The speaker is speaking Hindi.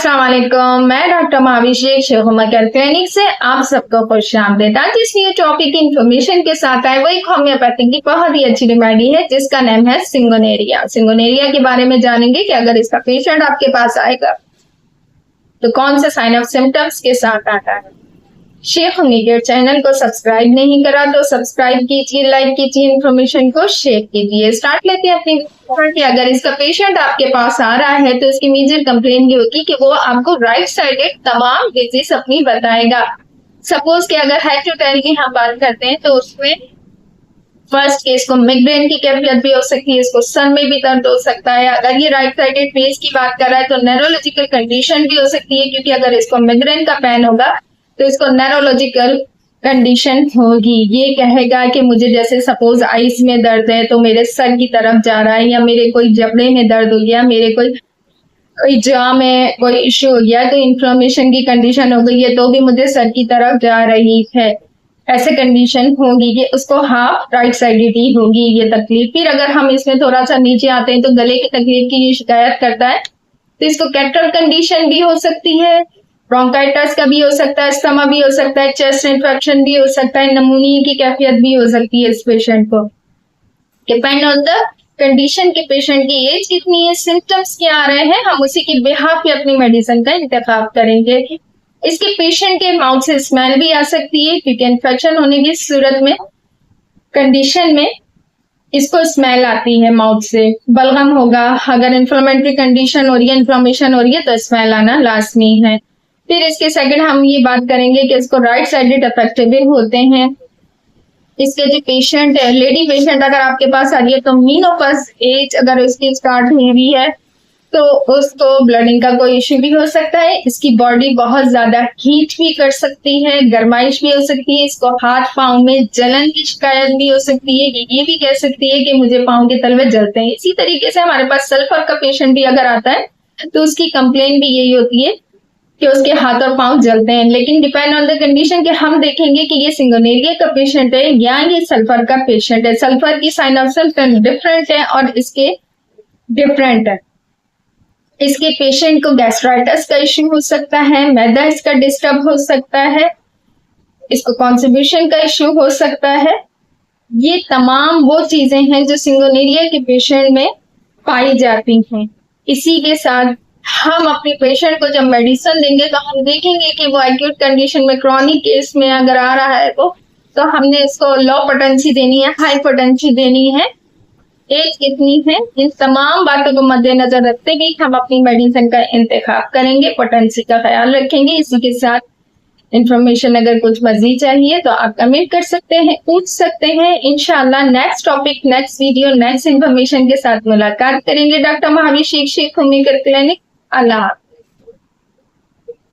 अस्सलाम वालेकुम, मैं डॉक्टर महाभिषेक शेखुमा केयर क्लिनिक से आप सबको खुशामदीद। आज इस न्यू टॉपिक की इंफॉर्मेशन के साथ आए वो एक होम्योपैथिक की बहुत ही अच्छी रेमेडी है जिसका नाम है सिंगोनेरिया। सिंगोनेरिया के बारे में जानेंगे कि अगर इसका पेशेंट आपके पास आएगा तो कौन से साइन ऑफ सिम्टम्स के साथ आता है। शेखुमा केयर चैनल को सब्सक्राइब नहीं करा तो सब्सक्राइब कीजिए, लाइक कीजिए, इन्फॉर्मेशन को शेयर कीजिए। स्टार्ट लेते हैं अपनी कि अगर इसका पेशेंट आपके पास आ रहा है तो इसकी मेजर कंप्लेन ये होगी कि वो आपको राइट साइडेड तमाम डिजीज अपनी बताएगा। सपोज कि अगर हाइड्रोटेल की हम बात करते हैं तो उसमें फर्स्ट केस को मिग्रेन की कैफियत भी हो सकती है, इसको सर में भी दर्द हो सकता है। अगर ये राइट साइडेड फेस की बात कर रहा है तो न्यूरोलॉजिकल कंडीशन भी हो सकती है, क्योंकि अगर इसको मिग्रेन का पेन होगा तो इसको न्यूरोलॉजिकल कंडीशन होगी। ये कहेगा कि मुझे जैसे सपोज आइस में दर्द है तो मेरे सर की तरफ जा रहा है, या मेरे कोई जबड़े में दर्द हो गया, मेरे कोई जॉ में कोई इश्यू हो गया, तो इन्फ्लेमेशन की कंडीशन हो गई है तो भी मुझे सर की तरफ जा रही है। ऐसे कंडीशन होगी कि उसको हाफ राइट साइडेड होगी ये तकलीफ। फिर अगर हम इसमें थोड़ा सा नीचे आते हैं तो गले की तकलीफ की शिकायत करता है तो इसको कैटरल कंडीशन भी हो सकती है, ब्रोंकाइटिस का भी हो सकता है, अस्थमा भी हो सकता है, चेस्ट इन्फेक्शन भी हो सकता है, निमोनिया की कैफियत भी हो सकती है इस पेशेंट को। डिपेंड ऑन द कंडीशन के पेशेंट की एज कितनी है, सिम्टम्स क्या आ रहे हैं, हम उसी के बिहाफ पे अपनी मेडिसिन का इंतखाब करेंगे। इसके पेशेंट के माउथ से स्मेल भी आ सकती है, क्योंकि इन्फेक्शन होने की सूरत में कंडीशन में इसको स्मेल आती है माउथ से। बलगम होगा, अगर इन्फ्लेमेटरी कंडीशन हो रही है, इन्फ्लेमेशन हो रही है तो स्मेल आना लाजमी है। फिर इसके सेकंड हम ये बात करेंगे कि इसको राइट साइडेड अफेक्टेड होते हैं। इसके जो पेशेंट है, लेडी पेशेंट अगर आपके पास आ रही है तो मीनोपॉज एज अगर उसकी स्टार्ट हुई हुई है तो उसको ब्लडिंग का कोई इश्यू भी हो सकता है। इसकी बॉडी बहुत ज्यादा हीट भी कर सकती है, गर्माइश भी हो सकती है, इसको हाथ पांव में जलन की शिकायत भी हो सकती है, ये भी कह सकती है कि मुझे पांव के तलवे जलते हैं। इसी तरीके से हमारे पास सल्फर का पेशेंट भी अगर आता है तो उसकी कंप्लेन भी यही होती है कि उसके हाथ और पांव जलते हैं। लेकिन डिपेंड ऑन द कंडीशन के हम देखेंगे कि ये सिंगोनेरिया का पेशेंट है या ये सल्फर का पेशेंट है। सल्फर की साइन ऑफ सिम्टम डिफरेंट है और इसके डिफरेंट है। इसके पेशेंट को गैस्ट्राइटिस का इश्यू हो सकता है, मैदा इसका डिस्टर्ब हो सकता है, इसको कॉन्स्टिपेशन का इश्यू हो सकता है। ये तमाम वो चीजें हैं जो सिंगोनेरिया के पेशेंट में पाई जाती हैं। इसी के साथ हम अपने पेशेंट को जब मेडिसिन देंगे तो हम देखेंगे कि वो एक्यूट कंडीशन में, क्रॉनिक केस में अगर आ रहा है तो हमने इसको लो पोटेंसी देनी है, हाई पोटेंसी देनी है, एज कितनी है, इन तमाम बातों को मद्देनजर रखते हुए हम अपनी मेडिसिन का इंतखाब करेंगे, पोटेंसी का ख्याल रखेंगे। इसी के साथ इंफॉर्मेशन अगर कुछ मजीद चाहिए तो आप कमेंट कर सकते हैं, पूछ सकते हैं। इंशाल्लाह next topic, next video, next information के साथ मुलाकात करेंगे। डॉक्टर महाभिषेक शेखुमा केयर क्लिनिक। अल्लाह।